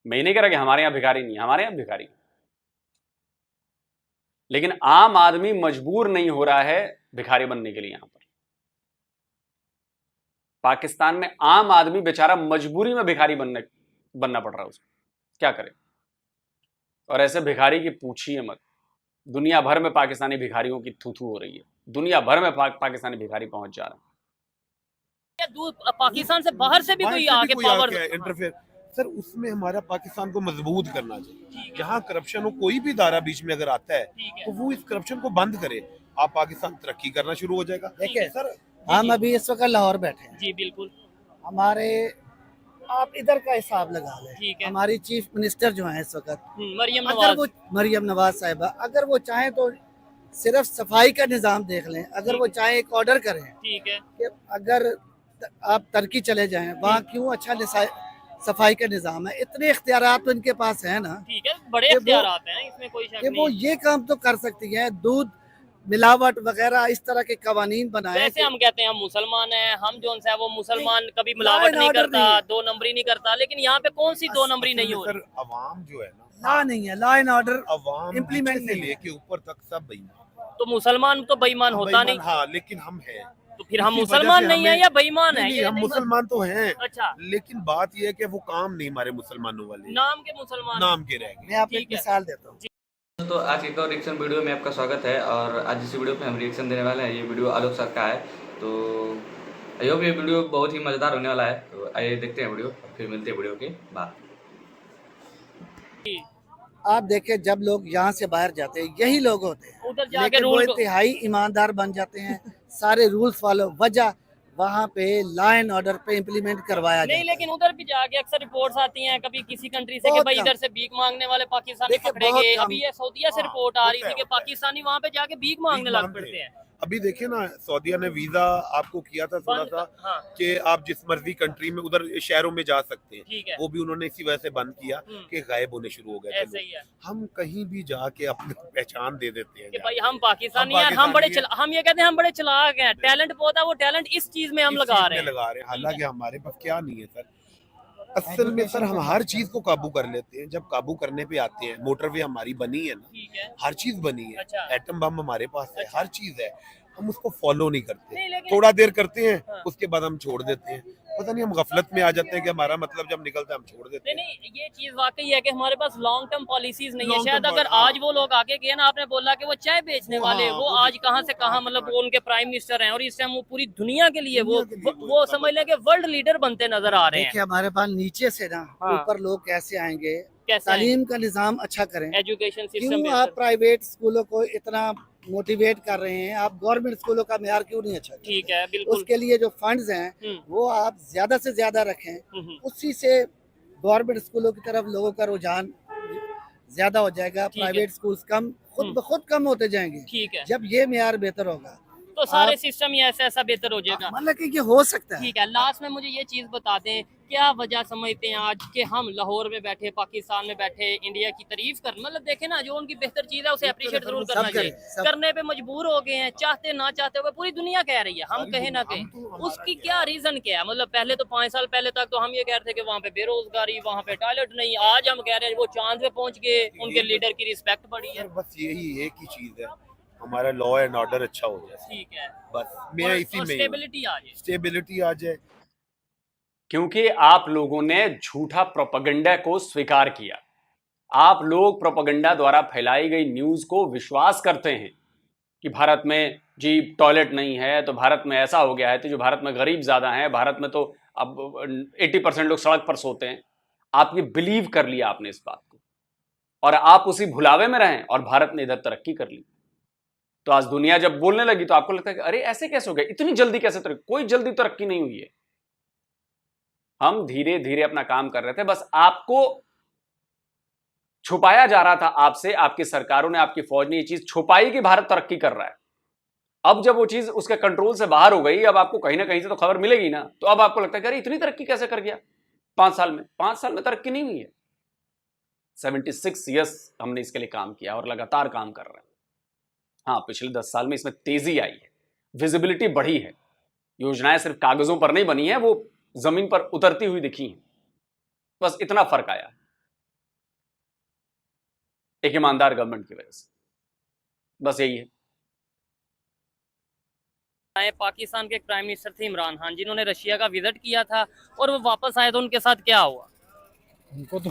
मैं नहीं कह रहा कि हमारे यहां भिखारी नहीं है, हमारे यहां भिखारी, लेकिन आम आदमी मजबूर नहीं हो रहा है भिखारी बनने के लिए। यहां पर पाकिस्तान में आम आदमी बेचारा मजबूरी में भिखारी बनना पड़ रहा है उसको, क्या करे। और ऐसे भिखारी की पूछिए मत, दुनिया भर में पाकिस्तानी भिखारियों की थू थू हो रही है, दुनिया भर में पाकिस्तानी भिखारी पहुंच जा रहे हैं। पाकिस्तान से बाहर से भी कोई आके पावर इंटरफेयर सर, उसमें हमारा पाकिस्तान को मजबूत करना चाहिए। जहाँ करप्शन हो, कोई भी दायरा बीच में अगर आता है तो वो इस करप्शन को बंद करे, आप पाकिस्तान तरक्की करना शुरू हो जाएगा। देखिए सर, हम अभी इस वक्त लाहौर बैठे हैं जी, बिल्कुल। हमारे, आप इधर का हिसाब लगा लें, हमारी चीफ मिनिस्टर जो है इस वक्त मरियम नवाज साहिबा, अगर वो चाहें तो सिर्फ सफाई का निज़ाम देख लें, अगर वो चाहें एक ऑर्डर करें, ठीक है, कि अगर आप तुर्की चले जाएं, वहाँ क्यों अच्छा सफाई का निज़ाम है, इतने इख्तियारात तो इनके पास है ना, ठीक है, बड़े इख्तियारात हैं, इसमें कोई शक नहीं। वो ये काम तो कर सकती है, दूध मिलावट वगैरह इस तरह के कवानीन बनाए। वैसे हम कहते हैं हम मुसलमान हैं, हम जो है वो मुसलमान कभी मिलावट नहीं करता, दो नंबरी नहीं करता, लेकिन यहाँ पे कौन सी दो नंबरी नहीं हो रही। अवाम जो है ना, लॉ नहीं है, law and order Awam implement नहीं लेके ऊपर तक सब बेईमान। तो मुसलमान तो बेईमान होता नहीं। हाँ, लेकिन हम हैं, तो फिर हम मुसलमान नहीं है या बेईमान है? हम मुसलमान तो हैं। अच्छा, लेकिन बात यह है कि वो काम नहीं हमारे मुसलमानों वाले, नाम के मुसलमान, नाम के रह गए। मैं आपको एक मिसाल देता हूँ। तो आज एक और रिएक्शन वीडियो में आपका स्वागत है, और आज इस वीडियो पे हम रिएक्शन देने वाले हैं। ये वीडियो आलोक सर का है, तो आई होप ये वीडियो बहुत ही मज़ेदार होने वाला है। तो आइए देखते हैं वीडियो, फिर मिलते हैं वीडियो के बाद। आप देखें, जब लोग यहाँ से बाहर जाते हैं यही लोग होते हैं, उधर जाके वो इंतहाई ईमानदार बन जाते हैं, सारे रूल्स फॉलो, वजह वहाँ पे लॉ एंड ऑर्डर पे इम्प्लीमेंट करवाया नहीं, लेकिन उधर भी जाके अक्सर रिपोर्ट्स आती हैं कभी किसी कंट्री से कि भाई इधर से भीख मांगने वाले पाकिस्तानी पकड़े गए। अभी ये सऊदीया से रिपोर्ट आ रही थी कि पाकिस्तानी वहाँ पे जाके भीख मांगने लग पड़ते हैं। अभी देखिए ना, सऊदीया ने वीजा आपको किया था, सुना था कि आप जिस मर्जी कंट्री में उधर शहरों में जा सकते हैं, वो भी उन्होंने इसी वजह से बंद किया कि गायब होने शुरू हो गए थे। हम कहीं भी जाके अपनी पहचान दे देते हैं कि भाई हम पाकिस्तानी हैं, हम ये कहते हैं हम बड़े चालाक हैं, टैलेंट बहुत है, वो टैलेंट इस चीज में हम लगा रहे हैं। हालांकि हमारे पास क्या नहीं है सर, असल में सर हम हर चीज को काबू कर लेते हैं। जब काबू करने पे आते हैं, मोटरवे हमारी बनी है ना, हर चीज बनी है, एटम बम हमारे पास है, हर चीज है, हम उसको फॉलो नहीं करते, थोड़ा देर करते हैं, उसके बाद हम छोड़ देते हैं। पता नहीं हम गफलत में आ जाते हैं कि हमारा मतलब जब निकलता है हम छोड़ देते हैं। नहीं, ये चीज वाकई है कि हमारे पास लॉन्ग टर्म पॉलिसीज नहीं है। शायद अगर आज वो लोग आगे गए ना, आपने बोला कि वो चाय बेचने वाले, वो आज कहाँ से कहाँ, मतलब वो उनके प्राइम मिनिस्टर हैं, और इस टाइम वो पूरी दुनिया के लिए वो समझ लें कि वर्ल्ड लीडर बनते नजर आ रहे हैं। देखिए हमारे पास नीचे से ना ऊपर लोग कैसे आएंगे, तालीम का निज़ाम अच्छा करें, एजुकेशन सिस्टम। क्यों आप प्राइवेट स्कूलों को इतना मोटिवेट कर रहे हैं, आप गवर्नमेंट स्कूलों का मेयार क्यों नहीं अच्छा? ठीक है, बिल्कुल। उसके लिए जो फंड्स हैं वो आप ज्यादा से ज्यादा रखें, उसी से गवर्नमेंट स्कूलों की तरफ लोगों का रुझान ज्यादा हो जाएगा, प्राइवेट स्कूल्स कम खुद ब खुद कम होते जाएंगे। ठीक है, जब ये मेयार बेहतर होगा तो सारे सिस्टम ही ऐसा बेहतर हो जाएगा। मतलब कि ये हो सकता है। ठीक है, लास्ट में मुझे ये चीज बता दें, क्या वजह समझते हैं आज कि हम लाहौर में बैठे, पाकिस्तान में बैठे, इंडिया की तारीफ कर, मतलब देखे ना, जो उनकी बेहतर चीज है उसे अप्रिशिएट जरूर करना चाहिए, करने पे मजबूर हो गए हैं, चाहते ना चाहते हुए पूरी दुनिया कह रही है, हम कहे ना कहे। उसकी क्या रीजन क्या है? मतलब पहले तो 5 साल पहले तक तो हम ये कह रहे थे कि वहाँ पे बेरोजगारी, वहाँ पे टॉयलेट नहीं, आज हम कह रहे हैं वो चांद पे पहुंच गए, उनके लीडर की रिस्पेक्ट बढ़ी है। बस यही एक ही चीज है, हमारा लॉ एंड ऑर्डर अच्छा हो जाए। ठीक है, बस मैं इसी में स्टेबिलिटी आ जाए, क्योंकि आप लोगों ने झूठा प्रोपेगेंडा को स्वीकार किया। आप लोग प्रोपेगेंडा द्वारा फैलाई गई न्यूज को विश्वास करते हैं कि भारत में जी टॉयलेट नहीं है, तो भारत में ऐसा हो गया है, तो जो भारत में गरीब ज्यादा हैं, भारत में तो अब 80% लोग सड़क पर सोते हैं। आप ये बिलीव कर लिया आपने इस बात को, और आप उसी भुलावे में रहें, और भारत ने इधर तरक्की कर ली। तो आज दुनिया जब बोलने लगी तो आपको लगता है कि अरे ऐसे कैसे हो गया, इतनी जल्दी कैसे तरक्की? कोई जल्दी तरक्की नहीं हुई है, हम धीरे धीरे अपना काम कर रहे थे, बस आपको छुपाया जा रहा था आपसे। आपकी सरकारों ने, आपकी फौज ने ये चीज छुपाई कि भारत तरक्की कर रहा है। अब जब वो चीज उसके कंट्रोल से बाहर हो गई, अब आपको कहीं ना कहीं से तो खबर मिलेगी ना, तो अब आपको लगता है कि अरे इतनी तरक्की कैसे कर गया 5 साल में? 5 साल में तरक्की नहीं हुई है, 76 ईयर्स हमने इसके लिए काम किया और लगातार काम कर रहे हैं। हाँ, पिछले 10 साल में इसमें तेजी आई है, विजिबिलिटी बढ़ी है, योजनाएं सिर्फ कागजों पर नहीं बनी है, वो जमीन पर उतरती हुई दिखी हैं, बस इतना फर्क आया। एक ईमानदार गवर्नमेंट की वजह से। बस यही है। पाकिस्तान के एक प्राइम मिनिस्टर थे इमरान खान, जिन्होंने रशिया का विजिट किया था और वो वापस आए तो उनके साथ क्या हुआ? उनको तो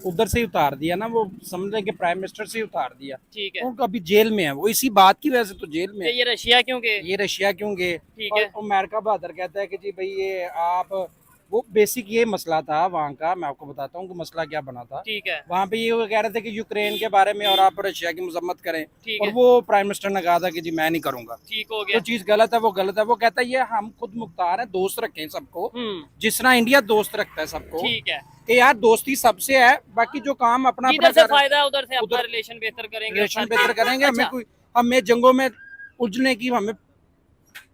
उधर से ही उतार दिया ना, वो समझ रहे कि प्राइम मिनिस्टर से ही उतार दिया। ठीक है। उनको अभी जेल में है, वो इसी बात की वजह से तो जेल में है। ये रशिया क्यों गए? ये रशिया क्यों गए? ठीक है। और अमेरिका बहादुर कहता है कि जी भाई ये आप, वो बेसिक ये मसला था वहाँ का, मैं आपको बताता हूँ कि मसला क्या बना था। ठीक है। वहाँ पे ये वो कह रहे थे कि यूक्रेन के बारे में और आप रशिया की मजम्मत करें, ठीक और है। वो प्राइम मिनिस्टर ने कहा था कि जी मैं नहीं करूंगा। ठीक हो जो गया। चीज गलत है वो गलत है। वो कहता है ये हम खुद मुख्तार है, दोस्त रखें सबको, हम्म। जिस तरह इंडिया दोस्त रखता है सबको, ठीक है। कि यार दोस्ती सबसे है, बाकी जो काम अपना जिधर से फायदा है उधर से अपना उधर रिलेशन बेहतर करेंगे, रिलेशन बेहतर करेंगे। अच्छा, हमें जंगों में उलझने की हमें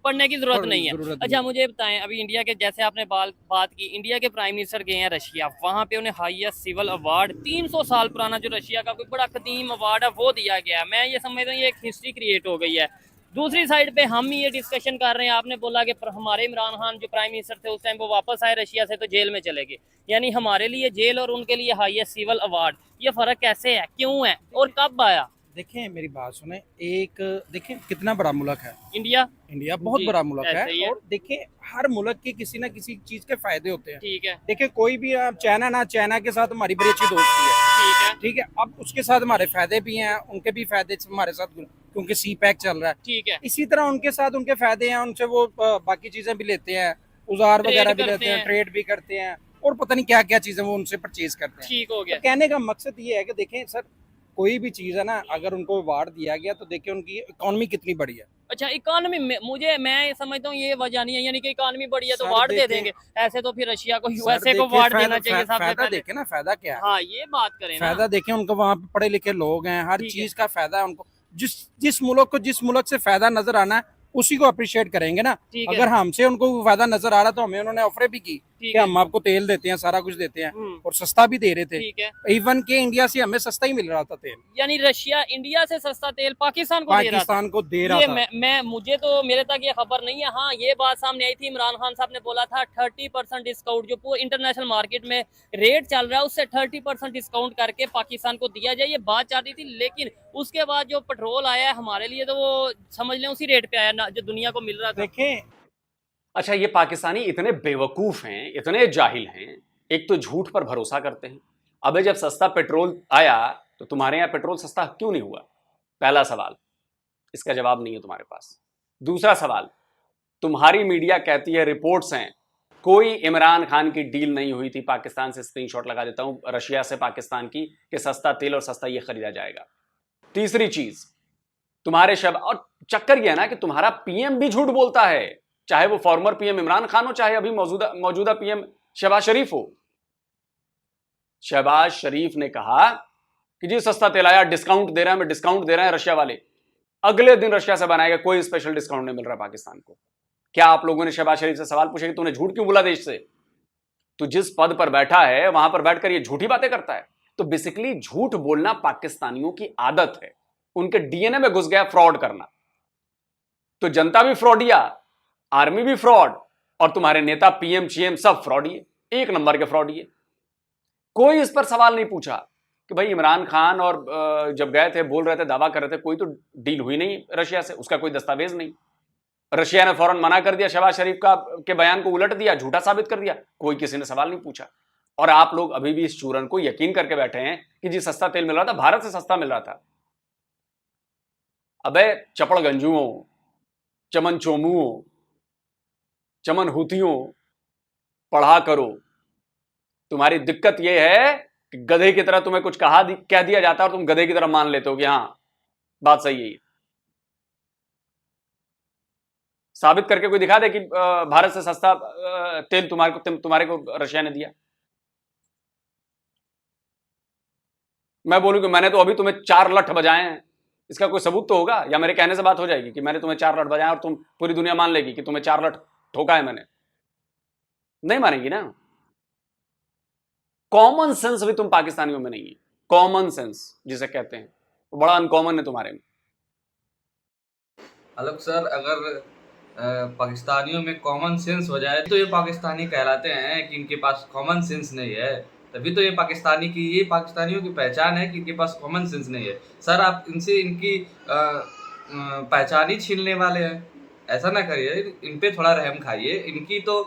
पढ़ने की जरूरत नहीं है। जरूरत अच्छा मुझे बताएं, अभी इंडिया के, जैसे आपने बात की, इंडिया के प्राइम मिनिस्टर गए हैं रशिया, वहां पे उन्हें हाईएस्ट सिविल अवार्ड 300 साल पुराना जो रशिया का कोई बड़ा कदीम अवार्ड है वो दिया गया है। मैं ये समझता हूँ ये एक हिस्ट्री क्रिएट हो गई है। दूसरी साइड पे हम ये डिस्कशन कर रहे हैं, आपने बोला कि हमारे इमरान खान जो प्राइम मिनिस्टर थे उस टाइम वो वापस आए रशिया से तो जेल में चले गए, यानी हमारे लिए जेल और उनके लिए हाईएस्ट सिविल अवार्ड, ये फर्क कैसे है, क्यों है और कब आया? देखें मेरी बात सुने, एक देखें कितना बड़ा मुल्क है इंडिया। इंडिया, बहुत बड़ा मुल्क है, ऐसे ही है। और देखें हर मुल्क के किसी ना किसी चीज के फायदे होते हैं। ठीक है। देखें कोई भी, आप चाइना के साथ हमारी बड़ी अच्छी दोस्ती है, ठीक है। ठीक है। अब उसके साथ हमारे फायदे भी हैं, उनके भी फायदे हमारे साथ, क्योंकि सी पैक चल रहा है। ठीक है। इसी तरह उनके साथ उनके फायदे हैं, उनसे वो बाकी चीजें भी लेते हैं, उजार ट्रेड वगैरह भी करते लेते हैं, हैं। ट्रेड भी करते हैं, और पता नहीं क्या क्या चीजें वो उनसे परचेज करते हैं। ठीक हो गया। तो कहने का मकसद ये है कि देखें सर, कोई भी चीज है ना, अगर उनको अवार्ड दिया गया तो देखिए उनकी इकोनॉमी कितनी बड़ी है। अच्छा इकोनॉमी में मैं समझता हूँ ये वजह नहीं है, यानी कि इकोनॉमी बढ़ी है तो सर अवार्ड दे देखें- देंगे, ऐसे तो फिर रशिया को, सर यूएसए को देखिए, अवार्ड देना फायदा चाहिए सबसे फायदा पहले। देखे ना, फायदा क्या है। हाँ ये बात करें ना। फायदा देखें, उनको वहाँ पे पढ़े लिखे लोग हैं, हर ठीक है। चीज का फायदा है उनको। जिस मुल्क से फायदा नजर आना है उसी को अप्रिशिएट करेंगे ना। ठीक है। अगर हमसे उनको फायदा नजर आ रहा तो हमें उन्होंने ऑफर भी की ठीक कि है। हम आपको तेल देते हैं, सारा कुछ देते हैं, हम्म। और सस्ता भी दे रहे थे। ठीक है। इवन के इंडिया से हमें सस्ता ही मिल रहा था तेल, यानी रशिया इंडिया से सस्ता तेल पाकिस्तान को दे रहा था। पाकिस्तान को दे रहा ये था। मैं मुझे तो, मेरे तक ये खबर नहीं है। हाँ ये बात सामने आई थी, इमरान खान साहब ने बोला था 30% डिस्काउंट, जो पूरे इंटरनेशनल मार्केट में रेट चल रहा है उससे 30% डिस्काउंट करके पाकिस्तान को दिया जाए, ये बात चल रही थी। लेकिन उसके बाद जो पेट्रोल आया है हमारे लिए तो वो समझ लें उसी रेट पे आया ना जो दुनिया को मिल रहा था। देखें अच्छा ये पाकिस्तानी इतने बेवकूफ हैं, इतने जाहिल हैं, एक तो झूठ पर भरोसा करते हैं। अबे जब सस्ता पेट्रोल आया तो तुम्हारे यहाँ पेट्रोल सस्ता क्यों नहीं हुआ? पहला सवाल, इसका जवाब नहीं है तुम्हारे पास। दूसरा सवाल, तुम्हारी मीडिया कहती है, रिपोर्ट्स हैं, कोई इमरान खान की डील नहीं हुई थी, पाकिस्तान से स्क्रीनशॉट लगा देता हूं, रशिया से पाकिस्तान की, कि सस्ता तेल और सस्ता ये खरीदा जाएगा। तीसरी चीज, तुम्हारे और चक्कर यह है ना कि तुम्हारा पीएम भी झूठ बोलता है, चाहे वो फॉर्मर पीएम इमरान खान हो, चाहे अभी मौजूदा पीएम शहबाज शरीफ हो। शहबाज शरीफ ने कहा कि जी सस्ता तेल आया, डिस्काउंट दे रहे हैं, डिस्काउंट दे रहे हैं रशिया वाले। अगले दिन रशिया से बनाएगा, कोई स्पेशल डिस्काउंट नहीं मिल रहा पाकिस्तान को। क्या आप लोगों ने शहबाज शरीफ से सवाल पूछे कि तूने झूठ क्यों बोला देश से? तू जिस पद पर बैठा है वहां पर बैठकर ये झूठी बातें करता है। तो बेसिकली झूठ बोलना पाकिस्तानियों की आदत है, उनके डीएनए में घुस गया फ्रॉड करना। तो जनता भी फ्रॉडिया, आर्मी भी फ्रॉड, और तुम्हारे नेता पीएम सीएम सब फ्रॉडी, एक नंबर के फ्रॉडी। कोई इस पर सवाल नहीं पूछा कि भाई इमरान खान और जब गए थे बोल रहे थे, दावा कर रहे थे, कोई तो डील हुई नहीं रशिया से, उसका कोई दस्तावेज नहीं। रशिया ने फौरन मना कर दिया, शहबाज शरीफ के बयान को उलट दिया, झूठा साबित कर दिया। कोई किसी ने सवाल नहीं पूछा। और आप लोग अभी भी इस चूरन को यकीन करके बैठे हैं कि जी सस्ता तेल मिल रहा था, भारत से सस्ता मिल रहा था। अबे चपड़ गंजुओं, चमन चोमुओं, चमन हुतियों, पढ़ा करो। तुम्हारी दिक्कत यह है कि गधे की तरह तुम्हें कुछ कह दिया जाता है और तुम गधे की तरह मान लेते हो कि हां बात सही है। साबित करके कोई दिखा दे कि भारत से सस्ता तेल तुम्हारे को रशिया ने दिया। मैं बोलूं कि मैंने तो अभी तुम्हें 4 लठ बजाए हैं, इसका कोई सबूत तो होगा, या मेरे कहने से बात हो जाएगी कि मैंने तुम्हें 4 लठ बजाए और तुम पूरी दुनिया मान लेगी कि तुम्हें 4 लठ ठोका है मैंने? नहीं मानेगी ना। कॉमन सेंस भी तुम पाकिस्तानियों में नहीं है। कॉमन सेंस जिसे कहते हैं वो बड़ा अनकॉमन है तुम्हारे में। अलग सर, अगर पाकिस्तानियों में कॉमन सेंस हो जाए तो ये पाकिस्तानी कहलाते हैं कि इनके पास कॉमन सेंस नहीं है। तभी तो ये पाकिस्तानियों की पहचान है कि इनके पास कॉमन सेंस नहीं है। सर आप इनसे इनकी पहचान ही छीनने वाले हैं, ऐसा ना करिए, इन पे थोड़ा रहम खाइए। इनकी तो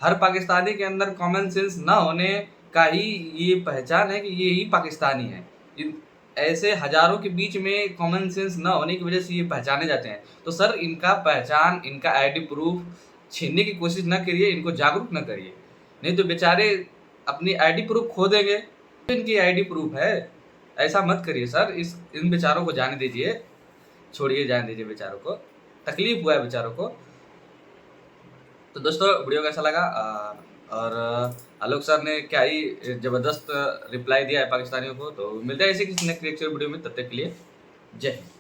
हर पाकिस्तानी के अंदर कॉमन सेंस ना होने का ही ये पहचान है कि ये ही पाकिस्तानी है। ऐसे हजारों के बीच में कॉमन सेंस ना होने की वजह से ये पहचाने जाते हैं। तो सर इनका पहचान, इनका आईडी प्रूफ छीनने की कोशिश ना करिए, इनको जागरूक ना करिए, नहीं तो बेचारे अपनी आईडी प्रूफ खो देंगे। इनकी आईडी प्रूफ है, ऐसा मत करिए सर। इन बेचारों को जाने दीजिए, छोड़िए, जाने दीजिए बेचारों को, तकलीफ हुआ है बेचारों को। तो दोस्तों वीडियो कैसा लगा, और आलोक सर ने क्या ही जबरदस्त रिप्लाई दिया है पाकिस्तानियों को। तो मिलते हैं ऐसे किसी नेक्स्ट वीडियो में, तब तक के लिए जय हिंद।